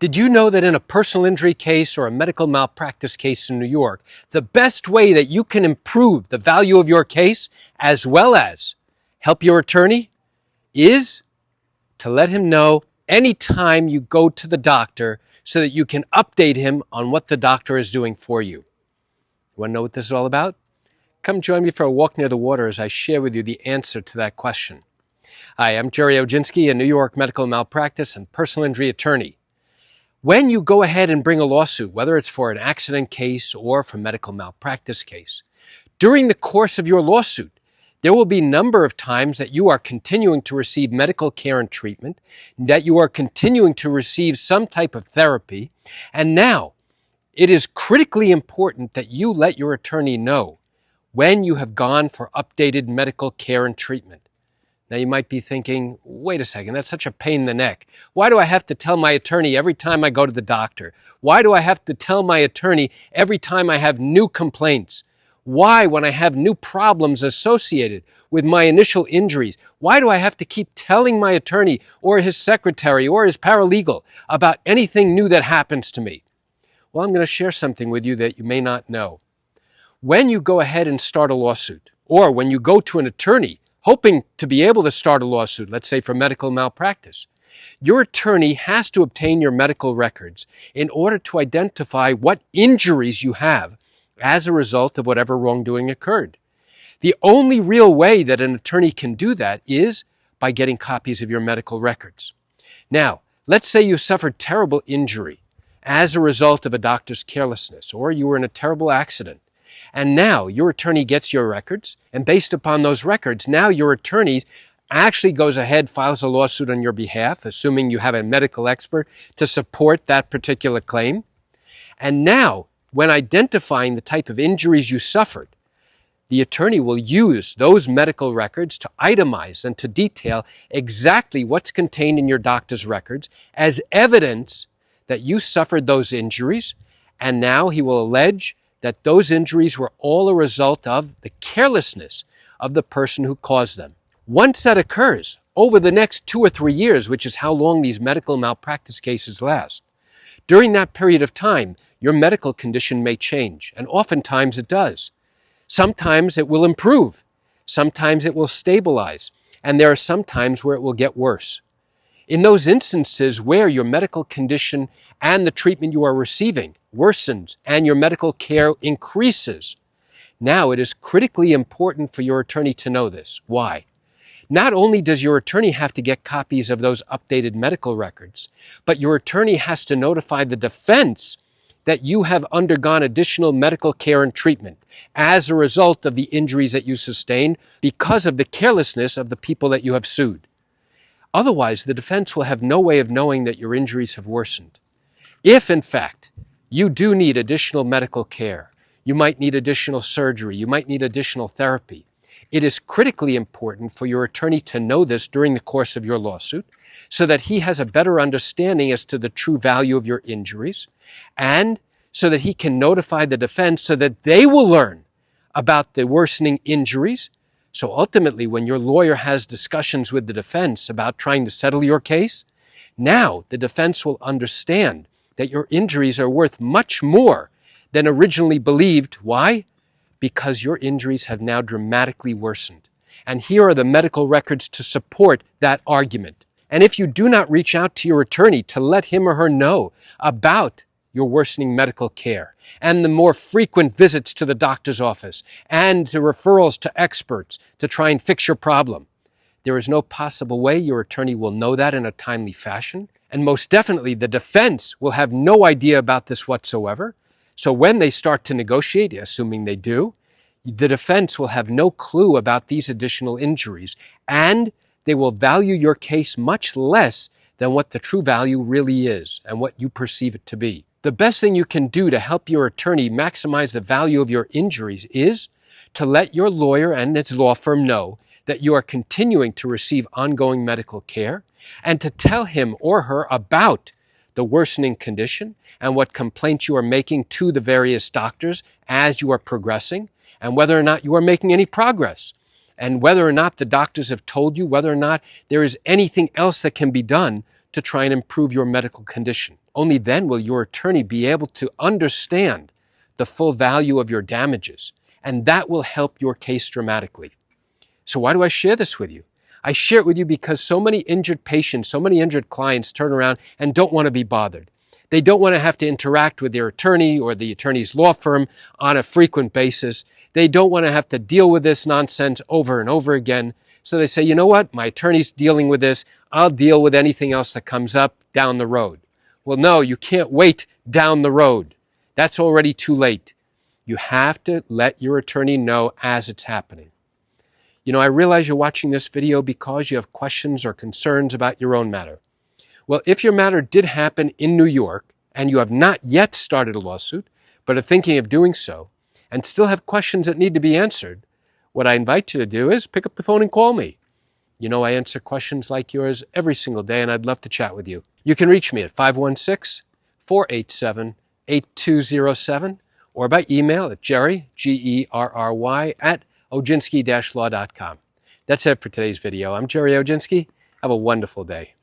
Did you know that in a personal injury case or a medical malpractice case in New York, the best way that you can improve the value of your case as well as help your attorney is to let him know anytime you go to the doctor so that you can update him on what the doctor is doing for you? You want to know what this is all about? Come join me for a walk near the water as I share with you the answer to that question. Hi, I'm Gerry Oginski, a New York medical malpractice and personal injury attorney. When you go ahead and bring a lawsuit, whether it's for an accident case or for a medical malpractice case, during the course of your lawsuit, there will be a number of times that you are continuing to receive medical care and treatment, that you are continuing to receive some type of therapy, and now it is critically important that you let your attorney know when you have gone for updated medical care and treatment. Now you might be thinking, wait a second, that's such a pain in the neck. Why do I have to tell my attorney every time I go to the doctor? Why do I have to tell my attorney every time I have new complaints? Why, when I have new problems associated with my initial injuries, why do I have to keep telling my attorney or his secretary or his paralegal about anything new that happens to me? Well, I'm going to share something with you that you may not know. When you go ahead and start a lawsuit, or when you go to an attorney hoping to be able to start a lawsuit, let's say for medical malpractice, your attorney has to obtain your medical records in order to identify what injuries you have as a result of whatever wrongdoing occurred. The only real way that an attorney can do that is by getting copies of your medical records. Now, let's say you suffered terrible injury as a result of a doctor's carelessness, or you were in a terrible accident. And now your attorney gets your records, and based upon those records, now your attorney actually goes ahead, files a lawsuit on your behalf, assuming you have a medical expert to support that particular claim. And now, when identifying the type of injuries you suffered, the attorney will use those medical records to itemize and to detail exactly what's contained in your doctor's records as evidence that you suffered those injuries, and now he will allege that those injuries were all a result of the carelessness of the person who caused them. Once that occurs, over the next 2 or 3 years, which is how long these medical malpractice cases last, during that period of time, your medical condition may change, and oftentimes it does. Sometimes it will improve, sometimes it will stabilize, and there are some times where it will get worse. In those instances where your medical condition and the treatment you are receiving worsens and your medical care increases, now it is critically important for your attorney to know this. Why? Not only does your attorney have to get copies of those updated medical records, but your attorney has to notify the defense that you have undergone additional medical care and treatment as a result of the injuries that you sustained because of the carelessness of the people that you have sued. Otherwise, the defense will have no way of knowing that your injuries have worsened. If, in fact, you do need additional medical care, you might need additional surgery, you might need additional therapy, it is critically important for your attorney to know this during the course of your lawsuit so that he has a better understanding as to the true value of your injuries, and so that he can notify the defense so that they will learn about the worsening injuries. So ultimately, when your lawyer has discussions with the defense about trying to settle your case, now the defense will understand that your injuries are worth much more than originally believed. Why? Because your injuries have now dramatically worsened. And here are the medical records to support that argument. And if you do not reach out to your attorney to let him or her know about your worsening medical care and the more frequent visits to the doctor's office and the referrals to experts to try and fix your problem, there is no possible way your attorney will know that in a timely fashion. And most definitely, the defense will have no idea about this whatsoever. So when they start to negotiate, assuming they do, the defense will have no clue about these additional injuries, and they will value your case much less than what the true value really is and what you perceive it to be. The best thing you can do to help your attorney maximize the value of your injuries is to let your lawyer and its law firm know that you are continuing to receive ongoing medical care, and to tell him or her about the worsening condition and what complaints you are making to the various doctors as you are progressing, and whether or not you are making any progress, and whether or not the doctors have told you whether or not there is anything else that can be done to try and improve your medical condition. Only then will your attorney be able to understand the full value of your damages, and that will help your case dramatically. So why do I share this with you? I share it with you because so many injured patients, so many injured clients turn around and don't want to be bothered. They don't want to have to interact with their attorney or the attorney's law firm on a frequent basis. They don't want to have to deal with this nonsense over and over again. So they say, you know what? My attorney's dealing with this. I'll deal with anything else that comes up down the road. Well, no, you can't wait down the road. That's already too late. You have to let your attorney know as it's happening. You know, I realize you're watching this video because you have questions or concerns about your own matter. Well, if your matter did happen in New York and you have not yet started a lawsuit, but are thinking of doing so, and still have questions that need to be answered, what I invite you to do is pick up the phone and call me. You know, I answer questions like yours every single day, and I'd love to chat with you. You can reach me at 516-487-8207 or by email at Gerry, Gerry, at Oginski-law.com. That's it for today's video. I'm Gerry Oginski. Have a wonderful day.